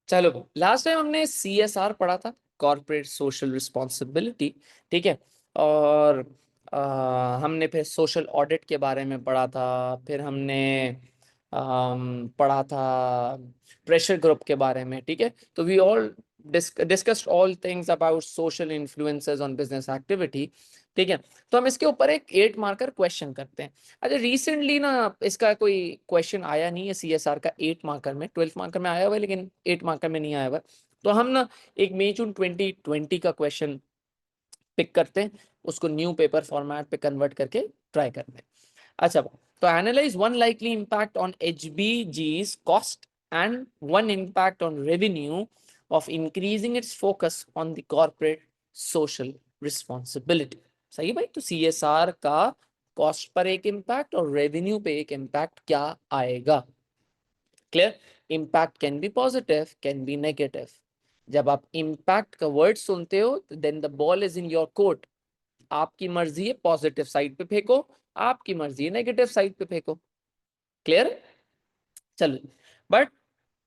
चलो, last time हमने CSR पढ़ा था, कॉर्पोरेट सोशल रिस्पॉन्सिबिलिटी, ठीक है। और हमने फिर सोशल ऑडिट के बारे में पढ़ा था, फिर हमने पढ़ा था प्रेशर ग्रुप के बारे में, ठीक है। तो we all discussed all things about social influences on business activity, ठीक है। तो हम इसके ऊपर एक 8 मार्कर क्वेश्चन करते हैं। अच्छा, रिसेंटली ना इसका कोई क्वेश्चन आया नहीं है CSR का 8 मार्कर में, 12 मार्कर में आया हुआ है लेकिन 8 मार्कर में नहीं आया हुआ। तो हम ना एक मई जून 2020 का क्वेश्चन पिक करते हैं, उसको न्यू पेपर फॉर्मेट पे कन्वर्ट करके ट्राई करते हैं। अच्छा, तो analyse one likely impact on HBG's cost and one impact on revenue of increasing its focus on the corporate social responsibility. सही है भाई। तो CSR का कॉस्ट पर एक इम्पैक्ट और रेवेन्यू पे एक इम्पैक्ट क्या आएगा? Clear? Impact can be positive, can be negative. जब आप इम्पैक्ट का वर्ड सुनते हो then the ball is in your court. आपकी मर्जी है पॉजिटिव साइड पे फेंको, आपकी मर्जी है नेगेटिव साइड पे फेंको। क्लियर? चलो, but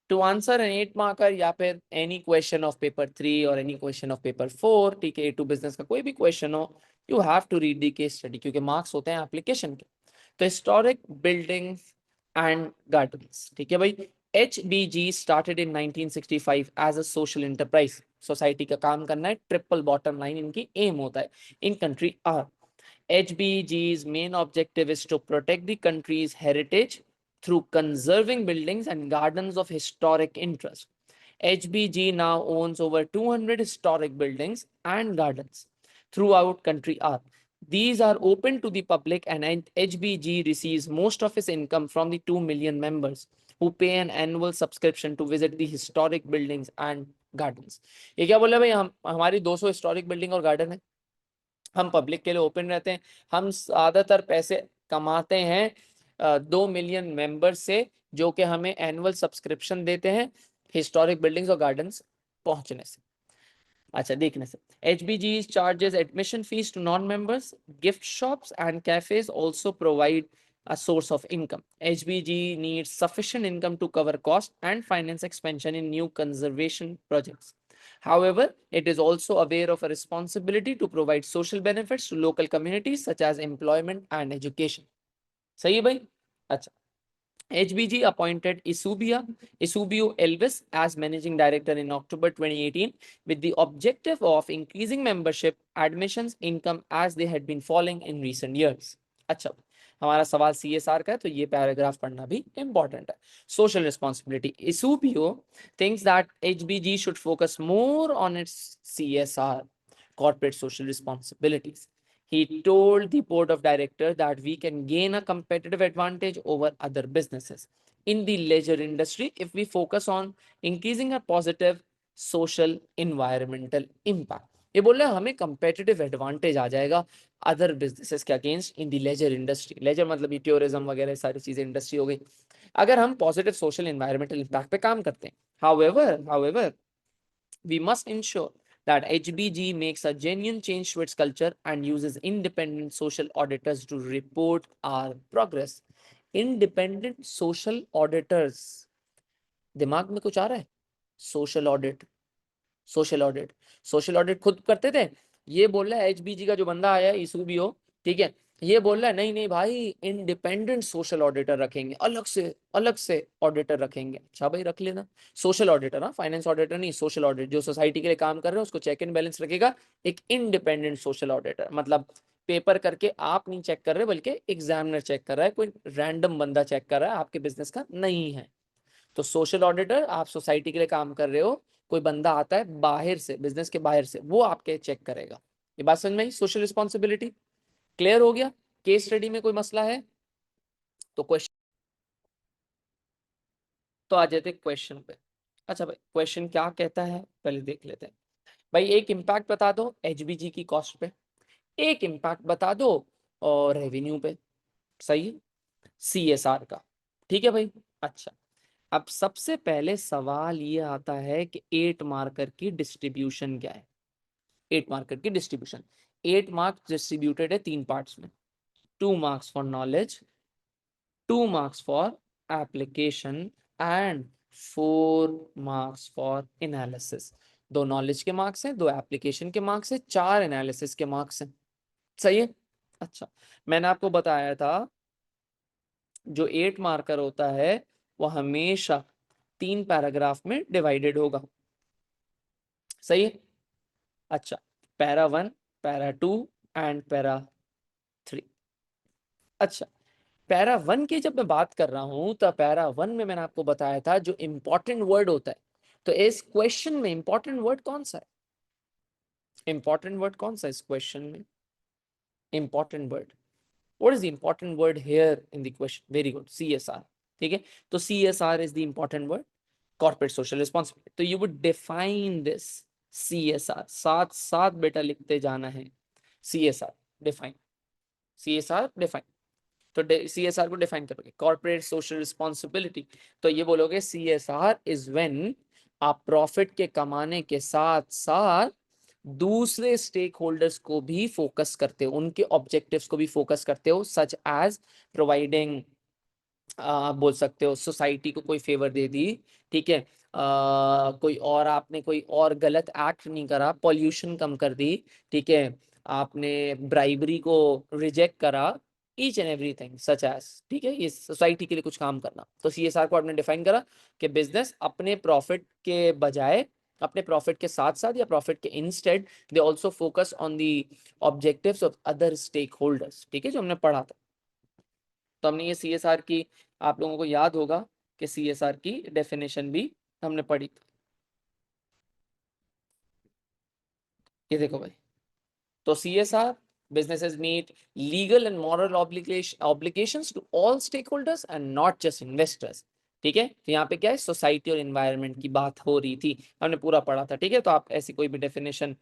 to answer an 8 marker या फिर एनी क्वेश्चन ऑफ पेपर 3 और एनी क्वेश्चन ऑफ पेपर 4, ठीक है, A2 बिजनेस का कोई भी क्वेश्चन हो, you have to read the case study, क्योंकि मार्क्स होते हैं एप्लीकेशन के। तो हिस्टोरिक बिल्डिंग्स एंड गार्डन्स, ठीक है भाई। HBG started in 1965 as a social enterprise. Society का काम करना है, ट्रिपल बॉटम लाइन इनकी एम होता है in country R. HBG's main objective is to protect the country's heritage through conserving buildings and gardens of historic interest. HBG now owns over 200 historic buildings and gardens throughout country R. These are open to the public and HBG receives most of its income from the 2 million members who pay an annual subscription to visit the historic buildings and gardens. ये क्या बोला भाई? हम हमारी 200 historic building और garden है, हम public के लिए ओपन रहते हैं, हम ज्यादातर पैसे कमाते हैं 2 मिलियन मेंबर से, जो कि हमें एनुअल सब्सक्रिप्शन देते हैं हिस्टोरिक बिल्डिंग्स और गार्डन्स पहुंचने से, अच्छा देखने से। HBG charges admission fees to non-members. Gift shops and cafes also provide a source of income. HBG needs sufficient income to cover cost and finance expansion in new conservation projects. However, it is also aware of a responsibility to provide social benefits to local communities such as employment and education. सही है भाई? अच्छा, HBG appointed Isubio Elvis as managing director in October 2018 with the objective of increasing membership, admissions, income as they had been falling in recent years. अच्छा, हमारा सवाल CSR का है तो ये पैराग्राफ पढ़ना भी इंपॉर्टेंट है। Social responsibility, Isubio thinks that HBG should focus more on its CSR, corporate social responsibilities. He told the board of directors that we can gain a competitive advantage over other businesses in the leisure industry if we focus on increasing a positive social environmental impact. ये बोल रहे हैं हमें competitive advantage आ जाएगा other businesses के against इन दी laser industry. Laser मतलब ये tourism वगैरह सारी चीजें इंडस्ट्री हो गई, अगर हम पॉजिटिव सोशल एनवायरमेंटल इम्पैक्ट पे काम करते हैं। However, we must ensure that HBG makes a genuine change to its culture and uses independent social auditors to report our progress. Independent social auditors, दिमाग में कुछ आ रहा है? Social audit, social audit, social audit खुद करते थे। ये बोल रहा है HBG का जो बंदा आया है इसूबीओ, ठीक है, ये बोल रहा है नहीं नहीं भाई, इंडिपेंडेंट सोशल ऑडिटर रखेंगे, अलग से ऑडिटर रखेंगे। अच्छा भाई, रख लेना सोशल ऑडिटर, हाँ, फाइनेंस ऑडिटर नहीं, सोशल ऑडिटर जो सोसाइटी के लिए काम कर रहे हैं उसको चेक एंड बैलेंस रखेगा। एक इंडिपेंडेंट सोशल ऑडिटर मतलब पेपर करके आप नहीं चेक कर रहे बल्कि एग्जामिनर चेक कर रहा है, कोई रैंडम बंदा चेक कर रहा है, आपके बिजनेस का नहीं है। तो सोशल ऑडिटर, आप सोसाइटी के लिए काम कर रहे हो, कोई बंदा आता है बाहर से, बिजनेस के बाहर से, वो आपके चेक करेगा। ये बात समझ में आई? सोशल रिस्पॉन्सिबिलिटी क्लियर हो गया? केस स्टडी में कोई मसला है तो क्वेश्चन, तो आ जाते क्वेश्चन पे। अच्छा भाई, क्वेश्चन क्या कहता है पहले देख लेते हैं। भाई एक इम्पैक्ट बता दो HBG की कॉस्ट पे, एक इम्पैक्ट बता दो और रेवेन्यू पे, सही है, CSR का, ठीक है भाई। अच्छा, अब सबसे पहले सवाल ये आता है कि 8 मार्कर की डिस्ट्रीब्यूशन क्या है? 8 मार्कर की डिस्ट्रीब्यूशन, 8 मार्क्स डिस्ट्रीब्यूटेड है 3 पार्ट्स में। 2 marks for knowledge, 2 marks for application and 4 marks for analysis. 2 knowledge के मार्क्स हैं, 2 एप्लीकेशन के मार्क्स हैं, 4 एनालिसिस के मार्क्स हैं। सही है। अच्छा, मैंने आपको बताया था जो 8 मार्कर होता है वो हमेशा 3 पैराग्राफ में डिवाइडेड होगा। सही है। अच्छा, पैरा 1, पैरा 2 एंड पैरा 3। अच्छा, पैरा 1 की जब मैं बात कर रहा हूं तो पैरा 1 में मैंने आपको बताया था जो इंपॉर्टेंट वर्ड होता है, तो इस क्वेश्चन में इंपॉर्टेंट वर्ड कौन सा है? इंपॉर्टेंट वर्ड कौन सा है इस क्वेश्चन में? Important word, what is the important word here in the question? Very good, CSR। ठीक है, तो CSR is the important word, corporate social responsibility। तो you would define this CSR, साथ साथ बेटा लिखते जाना है। CSR define, CSR define। तो CSR को डिफाइन करोगे, कॉर्पोरेट सोशल रिस्पॉन्सिबिलिटी, तो ये बोलोगे CSR इज व्हेन आप प्रॉफिट के कमाने के साथ साथ दूसरे स्टेक होल्डर्स को भी फोकस करते हो, उनके ऑब्जेक्टिव्स को भी फोकस करते हो, सच एज प्रोवाइडिंग, आप बोल सकते हो सोसाइटी को कोई फेवर दे दी, ठीक है, कोई और आपने कोई और गलत एक्ट नहीं करा, पॉल्यूशन कम कर दी, ठीक है, आपने ब्राइबरी को रिजेक्ट करा, each and everything such as, ठीक है, ये सोसाइटी के लिए कुछ काम करना। तो CSR को आपने डिफाइन करा कि बिजनेस अपने प्रॉफिट के बजाय, अपने प्रॉफिट के साथ साथ या प्रॉफिट के instead, they also focus on the objectives of other stakeholders, ठीक है, जो हमने पढ़ा था। तो हमने ये CSR की, आप लोगों को याद होगा कि CSR की डेफिनेशन भी हमने पढ़ी। ये देखो भाई, तो CSR, businesses meet legal and moral obligations to all stakeholders and not just investors। ठीक है, तो यहाँ पे क्या है, सोसाइटी और एनवायरनमेंट की बात हो रही थी, हमने पूरा पढ़ा था। ठीक है, तो आप ऐसी कोई भी डेफिनेशन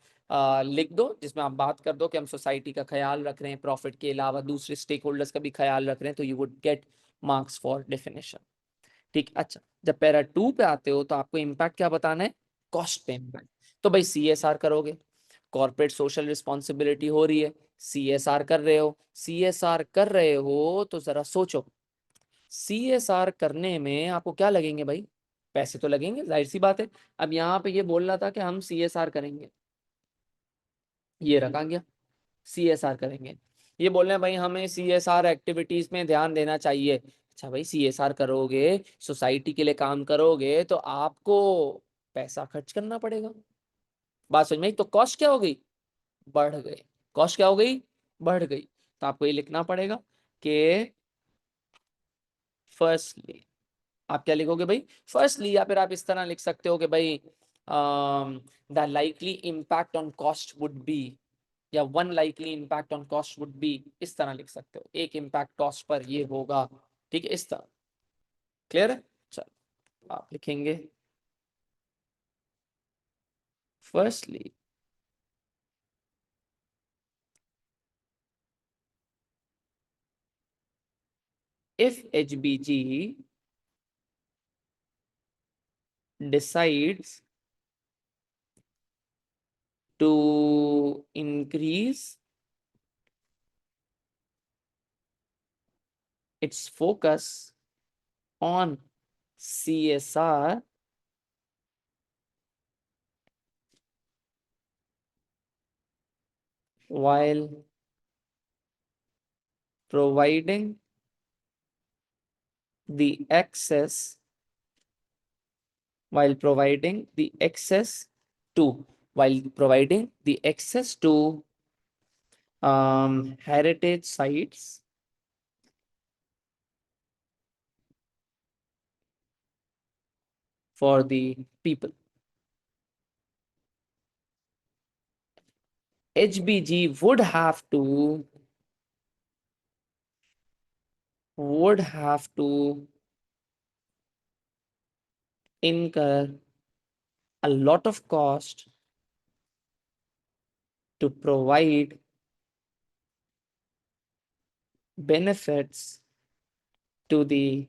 लिख दो जिसमें आप बात कर दो कि हम सोसाइटी का ख्याल रख रहे हैं, प्रॉफिट के अलावा दूसरे स्टेक होल्डर्स का भी ख्याल रख रहे हैं, तो you would get marks for definition. ठीक। अच्छा, जब पैरा 2 पे आते हो तो आपको इम्पैक्ट क्या बताना है? कॉस्ट पे इम्पैक्ट। तो भाई CSR करोगे, कॉर्पोरेट सोशल रिस्पॉन्सिबिलिटी हो रही है, CSR कर रहे हो, CSR कर रहे हो तो जरा सोचो, CSR करने में आपको क्या लगेंगे भाई? पैसे तो लगेंगे, जाहिर सी बात है। अब यहाँ पे ये बोल रहा था कि हम CSR करेंगे, ये रखा गया, CSR करेंगे, ये बोल रहे हैं भाई हमें CSR एक्टिविटीज में ध्यान देना चाहिए। अच्छा भाई, CSR करोगे, सोसाइटी के लिए काम करोगे, तो आपको पैसा खर्च करना पड़ेगा। बात समझ में आई? तो कॉस्ट क्या हो गई? बढ़ गई। कॉस्ट क्या हो गई? बढ़ गई। तो आपको ये लिखना पड़ेगा कि फर्स्टली, आप क्या लिखोगे भाई? फर्स्टली, या फिर आप इस तरह लिख सकते हो कि भाई the likely impact on cost would be, या one likely impact on cost would be, इस तरह लिख सकते हो, एक इम्पैक्ट कॉस्ट पर ये होगा। ठीक है, इस तरह। क्लियर है? चलो आप लिखेंगे firstly, if HBG decides to increase its focus on CSR while providing the access, while providing the access while providing the access to heritage sites for the people. HBG would have to incur a lot of cost to provide benefits to the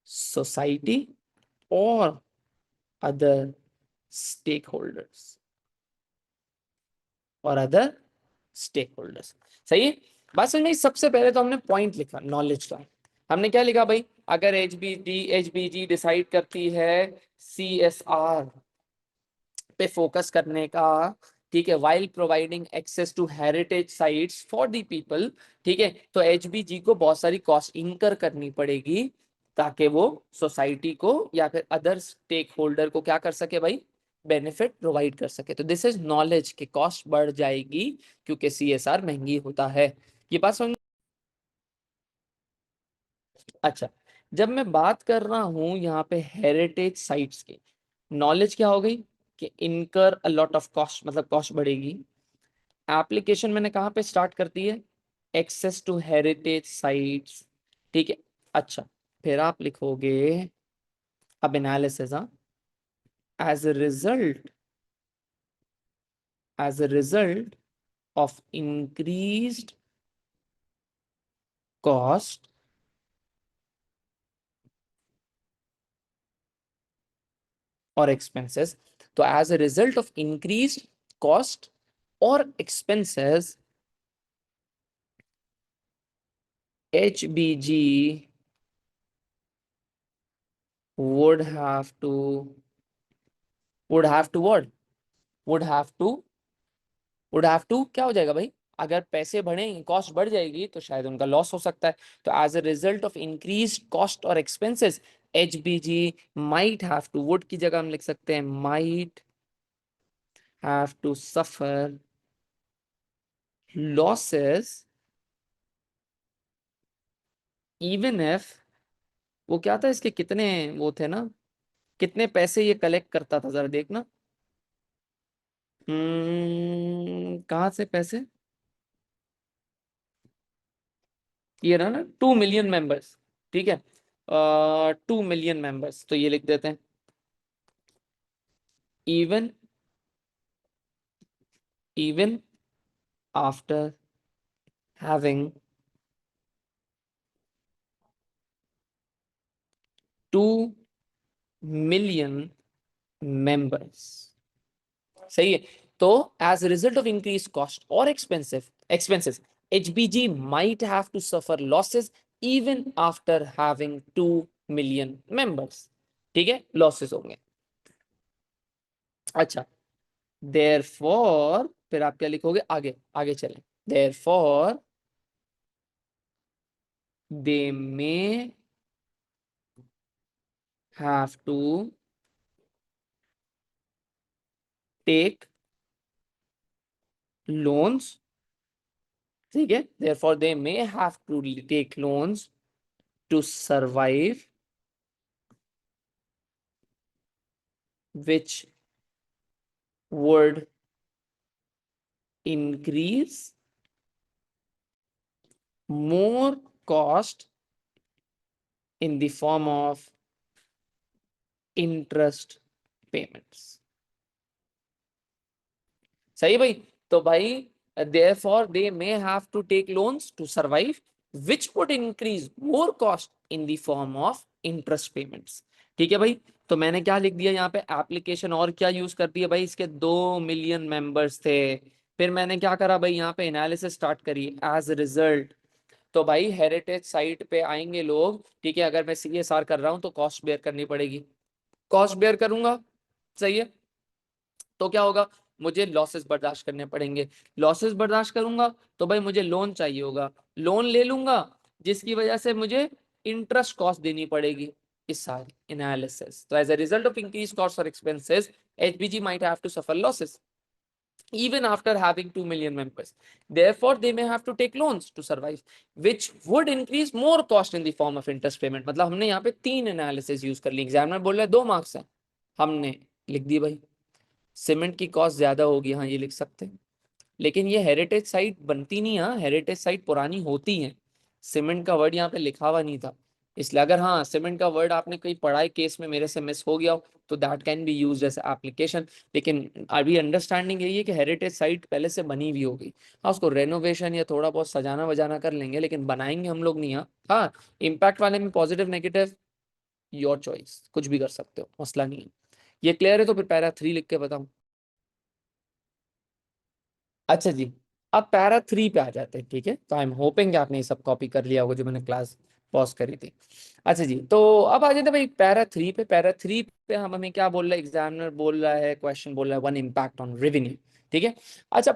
society or other stakeholders, और other stake holders. सही है, बात समझ में? सबसे पहले तो हमने पॉइंट लिखा नॉलेज का, हमने क्या लिखा भाई? अगर एचबीजी डिसाइड करती है सीएसआर पे फोकस करने का, ठीक है, while providing access to heritage sites for the people, ठीक है, तो एचबीजी को बहुत सारी कॉस्ट इंकर करनी पड़ेगी ताकि वो सोसाइटी को या फिर अदर स्टेक होल्डर को क्या कर सके भाई, बेनिफिट प्रोवाइड कर सके। तो दिस इज नॉलेज कि कॉस्ट बढ़ जाएगी क्योंकि सीएसआर महंगी होता है। ये बात समझ। अच्छा, जब मैं बात कर रहा हूं यहाँ पे हेरिटेज साइट्स की, नॉलेज क्या हो गई कि इनकर अ लॉट ऑफ कॉस्ट, मतलब कॉस्ट बढ़ेगी। एप्लीकेशन मैंने कहाँ पे स्टार्ट कर दी है, एक्सेस टू हेरिटेज साइट्स, ठीक है। अच्छा, फिर आप लिखोगे अब एनालिसिस, हाँ, as a result, as a result of increased cost और एक्सपेंसेस, तो as a result of increased cost और expenses HBG would have to what, would have to क्या हो जाएगा भाई, अगर पैसे बढ़ेंगे, कॉस्ट बढ़ जाएगी तो शायद उनका लॉस हो सकता है। तो as a result of increase cost और expenses HBG might have to, would की जगह हम लिख सकते हैं might have to suffer losses even if, वो क्या था इसके कितने वो थे ना, कितने पैसे ये कलेक्ट करता था जरा देखना। कहाँ से पैसे, ये रहा ना 2 मिलियन मेंबर्स, ठीक है, 2 मिलियन मेंबर्स, तो ये लिख देते हैं even, even after having 2 million members, सही है। तो as a result of increased cost or expenses HBG might have to suffer losses even after having 2 million members, ठीक है, लॉसेस होंगे। अच्छा, therefore फिर आप क्या लिखोगे, आगे आगे चलें, therefore they may have to take loans, ठीक है, therefore they may have to take loans to survive, which would increase more cost in the form of interest payments, सही भाई। तो भाई therefore they may have to take loans to survive which would increase more cost in the form of interest payments, ठीक है भाई। तो मैंने क्या लिख दिया यहाँ पे, एप्लीकेशन और क्या यूज कर दिया भाई, इसके 2 मिलियन मेंबर्स थे। फिर मैंने क्या करा भाई, यहाँ पे एनालिसिस स्टार्ट करी एज रिजल्ट। तो भाई हेरिटेज साइट पे आएंगे लोग, ठीक है, अगर मैं CSR कर रहा हूँ तो कॉस्ट बेयर करनी पड़ेगी, कॉस्ट बेयर करूंगा, सही है, तो क्या होगा, मुझे लॉसेस बर्दाश्त करने पड़ेंगे, लॉसेस बर्दाश्त करूंगा तो भाई मुझे लोन चाहिए होगा, लोन ले लूंगा जिसकी वजह से मुझे इंटरेस्ट कॉस्ट देनी पड़ेगी, इस सारे एनालिसिस। तो as a result of increase cost और expenses HBG might have to suffer losses even after having 2 million members, therefore they may have to take loans to survive which would increase more cost in the form of interest payment। मतलब हमने यहाँ पे 3 analysis use कर ली, examiner बोल रहा है 2 marks हैं, हमने लिख दी भाई। सीमेंट की कॉस्ट ज्यादा होगी, हाँ ये लिख सकते हैं, लेकिन ये हेरिटेज साइट बनती नहीं, हाँ हेरिटेज साइट पुरानी होती है, सीमेंट का वर्ड यहाँ पे लिखा हुआ नहीं था, इसलिए अगर हाँ सीमेंट का वर्ड आपने कोई पढ़ाई केस में मेरे से मिस हो गया हो तो that can be use as application. लेकिन अभी अंडरस्टैंडिंग यही है कि हेरिटेज साइट पहले से बनी हुई होगी, हाँ उसको रेनोवेशन या थोड़ा बहुत सजाना वजाना कर लेंगे, लेकिन बनाएंगे हम लोग नहीं। हाँ हाँ, इम्पैक्ट वाले में पॉजिटिव नेगेटिव योर चॉइस, कुछ भी कर सकते हो, मसला नहीं है। ये क्लियर है तो फिर पैरा 3 लिख के बताऊं। अच्छा जी, अब पैरा 3 पे आ जाते हैं, ठीक है, तो आई एम होपिंग कि आपने ये सब कॉपी कर लिया होगा जो मैंने क्लास पॉज करी थी। अच्छा जी, तो अब आ जाते हैं भाई पैरा थ्री पे। पैरा थ्री पे हम हमें क्या बोल रहा है, एग्जामिनर बोल रहा है, क्वेश्चन बोल रहा है वन इम्पैक्ट ऑन रेवेन्यू। ठीक है। अच्छा,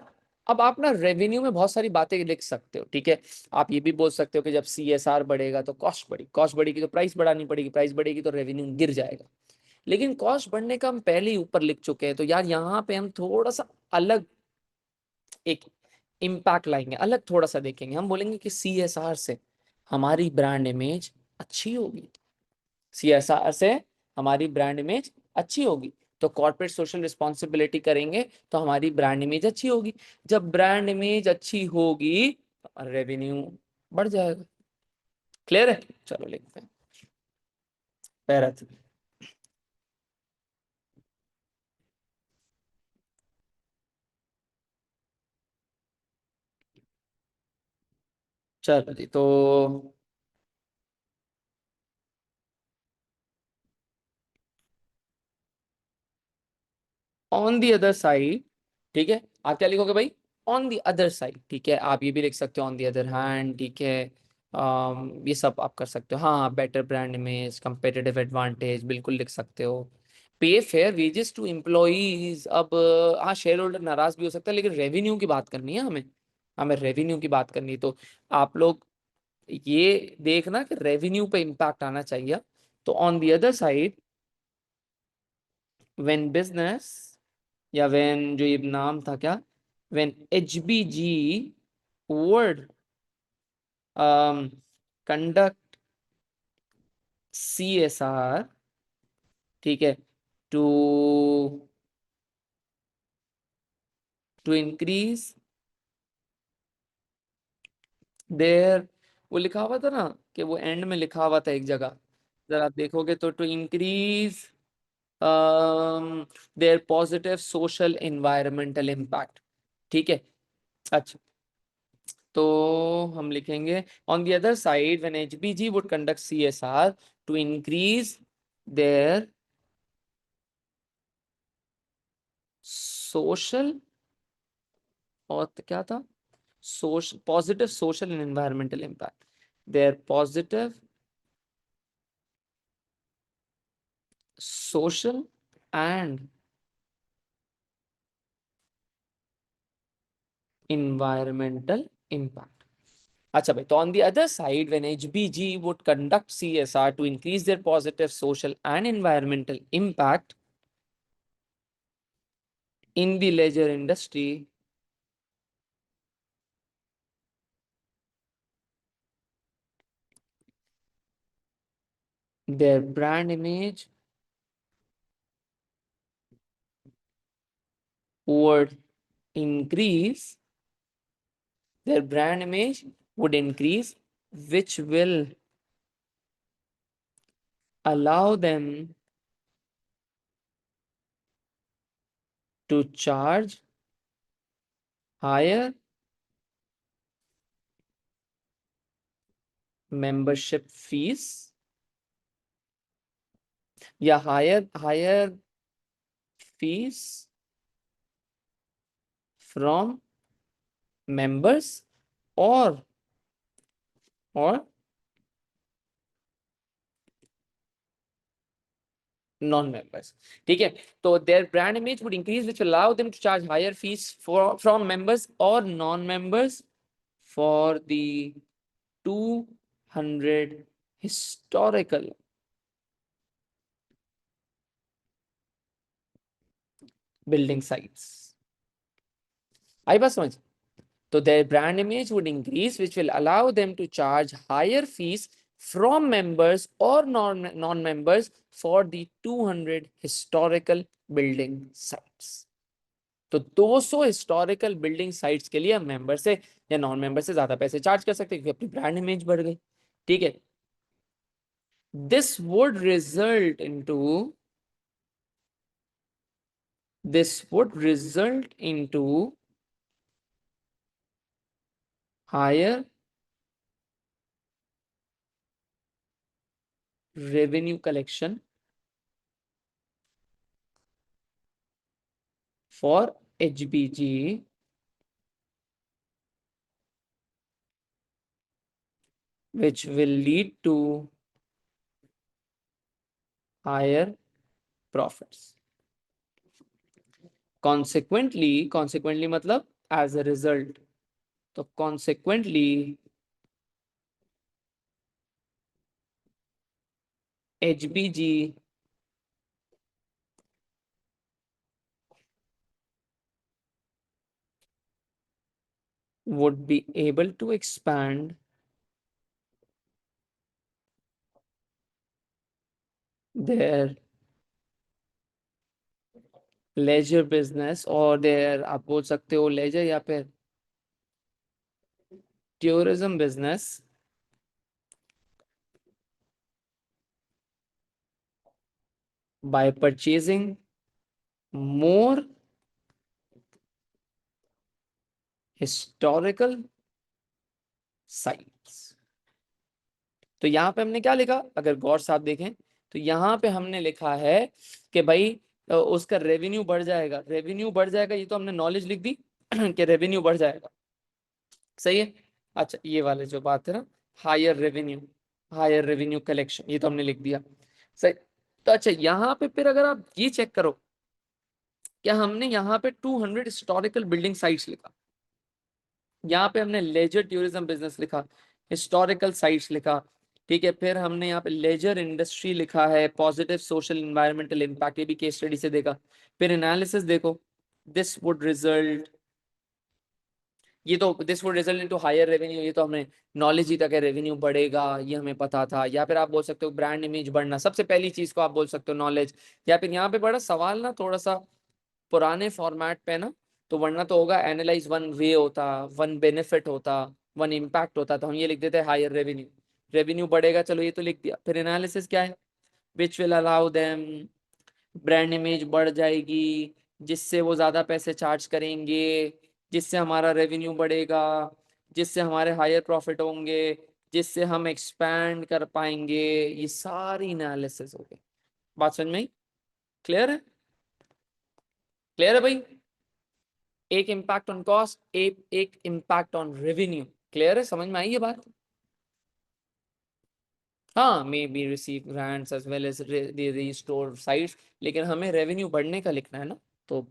अब आप ना रेवेन्यू में बहुत सारी बातें लिख सकते हो। ठीक है। आप ये भी बोल सकते हो कि जब CSR बढ़ेगा तो कॉस्ट बढ़ेगी, कॉस्ट बढ़ेगी तो प्राइस बढ़ानी पड़ेगी, प्राइस बढ़ेगी तो रेवेन्यू गिर जाएगा। लेकिन कॉस्ट बढ़ने का हम पहले ही ऊपर लिख चुके हैं, तो यार यहाँ पे हम थोड़ा सा अलग एक इम्पैक्ट लाएंगे, अलग थोड़ा सा देखेंगे। हम बोलेंगे कि CSR से हमारी ब्रांड इमेज अच्छी होगी। CSR से हमारी ब्रांड इमेज अच्छी होगी, तो कॉर्पोरेट सोशल रिस्पॉन्सिबिलिटी करेंगे तो हमारी ब्रांड इमेज अच्छी होगी। जब ब्रांड इमेज अच्छी होगी तो रेवेन्यू बढ़ जाएगा। क्लियर है? चलो लिखते हैं पैरा 3। चलो जी, तो ऑन दी अदर साइड, ठीक है, आप क्या लिखोगे भाई? On the other side. ठीक है, आप ये भी लिख सकते हो ऑन दी अदर हैंड। ठीक है, ये सब आप कर सकते हो। हाँ, better brand image, competitive advantage, बिल्कुल लिख सकते हो। पे फेयर वेजेस टू एम्प्लॉइज। अब हाँ, शेयर होल्डर नाराज भी हो सकता है, लेकिन रेवेन्यू की बात करनी है हमें, हमें रेवेन्यू की बात करनी है। तो आप लोग ये देखना कि रेवेन्यू पे इम्पैक्ट आना चाहिए। तो on the other side, when business, या व्हेन, जो ये नाम था क्या, when HBG would conduct CSR, ठीक है, टू टू इंक्रीज देयर, वो लिखा हुआ था ना, कि वो एंड में लिखा हुआ था एक जगह, जरा आप देखोगे तो, to increase their positive social environmental impact. ठीक है। अच्छा, तो हम लिखेंगे on the other side when HBG would conduct CSR to increase their social, और क्या था, social positive social and environmental impact, their positive social and environmental impact। अच्छा भाई, तो on the other side when HBG would conduct CSR to increase their positive social and environmental impact in the leisure industry, their brand image would increase, their brand image would increase, which will allow them to charge higher membership fees, या higher fees from members or non members. ठीक है, तो their brand image would increase which allow them to charge higher fees for from members और non members for the 200 historical building sites. आई बात समझ? तो their brand image would increase which will allow them to charge higher fees from members or non-members for the 200 historical building sites। तो 200 historical building sites के लिए हम member से या नॉन मेंबर से ज्यादा पैसे चार्ज कर सकते हैं, क्योंकि अपनी ब्रांड इमेज बढ़ गई। ठीक है। This would result into, this would result into higher revenue collection for HBG which will lead to higher profits. Consequently मतलब as a result, तो consequently HBG would be able to expand their leisure business और their, आप बोल सकते हो leisure या फिर tourism business by purchasing more historical sites। तो यहाँ पे हमने क्या लिखा, अगर गौर से आप देखें तो यहाँ पे हमने लिखा है कि भाई उसका रेवेन्यू बढ़ जाएगा, रेवेन्यू बढ़ जाएगा, ये तो हमने नॉलेज लिख दी कि रेवेन्यू बढ़ जाएगा, सही है। अच्छा ये वाले जो बात है ना, higher revenue, higher revenue collection, ये तो हमने लिख दिया, सही। तो अच्छा यहाँ पे फिर अगर आप ये चेक करो, क्या हमने यहाँ पे 200 हिस्टोरिकल बिल्डिंग साइट्स लिखा, यहाँ पे हमने लेजर टूरिज्म बिजनेस लिखा, हिस्टोरिकल साइट्स लिखा, ठीक है, फिर हमने यहाँ पे लेजर इंडस्ट्री लिखा है, पॉजिटिव सोशल इन्वायरमेंटल इम्पैक्ट, ये भी केस स्टडी से देखा, फिर एनालिसिस देखो, दिस वुड रिजल्ट, ये तो this would result into higher revenue, ये तो हमने नॉलेज ही तक है, रेवेन्यू बढ़ेगा ये हमें पता था, या फिर आप बोल सकते हो ब्रांड इमेज बढ़ना, सबसे पहली चीज को आप बोल सकते हो नॉलेज, या फिर यहाँ पे बड़ा सवाल ना थोड़ा सा पुराने फॉर्मेट पे ना, तो वरना तो होगा एनालाइज वन वे होता, वन बेनिफिट होता, वन इम्पैक्ट होता, तो हम ये लिख देते हैं हायर रेवेन्यू, रेवेन्यू बढ़ेगा, चलो ये तो लिख दिया, फिर एनालिसिस क्या है, which will allow them, brand image बढ़ जाएगी जिससे वो ज्यादा पैसे चार्ज करेंगे, जिससे हमारा रेवेन्यू बढ़ेगा, जिससे हमारे हायर प्रॉफिट होंगे, जिससे हम एक्सपैंड कर पाएंगे, ये सारी एनालिसिस हो गई। बात समझ में आई? क्लियर है? क्लियर है भाई? एक इम्पैक्ट ऑन कॉस्ट, एक इम्पैक्ट ऑन रेवेन्यू, क्लियर है, समझ में आई ये बात? हाँ, may be receive grants as well as restore sites, लेकिन हमें रेवेन्यू बढ़ने का लिखना है ना, तो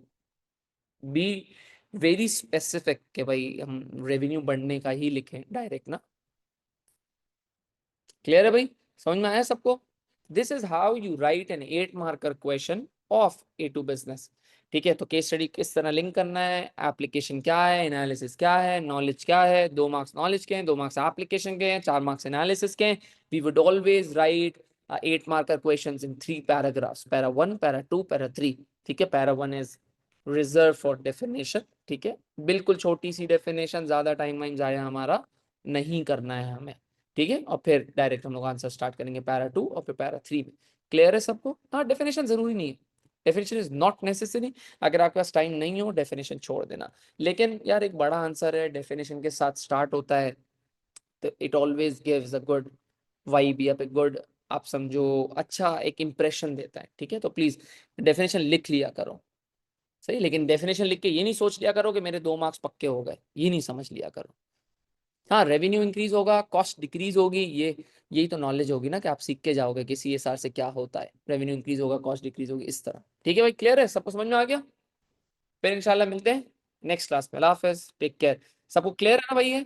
बी वेरी स्पेसिफिक कि भाई हम रेवेन्यू बढ़ने का ही लिखें डायरेक्ट ना। क्लियर है भाई? समझ में आया सबको? This is how you write an 8 marker question of A two business. ठीक है, तो केस स्टडी किस तरह लिंक करना है, एप्लीकेशन क्या है, एनालिसिस क्या है, नॉलेज क्या है, 2 मार्क्स नॉलेज के हैं, 2 मार्क्स एप्लीकेशन के हैं, 4 मार्क्स एनालिसिस के हैं। We would always write 8 marker question in 3 paragraphs, para 1, para 2, para 3। ठीक है, para 1 is reserve for definition, ठीक है, बिल्कुल छोटी सी डेफिनेशन, ज्यादा टाइम वाइम जाया हमारा नहीं करना है हमें, ठीक है, और फिर डायरेक्ट हम लोग आंसर स्टार्ट करेंगे पैरा 2 और फिर पैरा 3 में। क्लियर है सबको? हाँ, डेफिनेशन जरूरी नहीं है, डेफिनेशन इज नॉट नेसेसरी, अगर आपके पास टाइम नहीं हो डेफिनेशन छोड़ देना, लेकिन यार एक बड़ा आंसर है, डेफिनेशन के साथ स्टार्ट होता है, तो it always gives a good vibe या फिर गुड, आप समझो अच्छा एक इंप्रेशन देता है, ठीक है, तो प्लीज डेफिनेशन लिख लिया करो, सही, लेकिन डेफिनेशन लिख के ये नहीं सोच लिया करो कि मेरे 2 मार्क्स पक्के हो गए, ये नहीं समझ लिया करो। हाँ, रेवेन्यू इंक्रीज होगा, कॉस्ट डिक्रीज होगी, ये यही तो नॉलेज होगी ना, कि आप सीख के जाओगे कि सीएसआर से क्या होता है, रेवेन्यू इंक्रीज होगा, कॉस्ट डिक्रीज होगी, इस तरह। ठीक है भाई, क्लियर है, सबको समझ में आ गया? फिर इंशाल्लाह मिलते हैं नेक्स्ट क्लास में, अल्लाह हाफिज, टेक केयर। सबको क्लियर है ना भाई? ये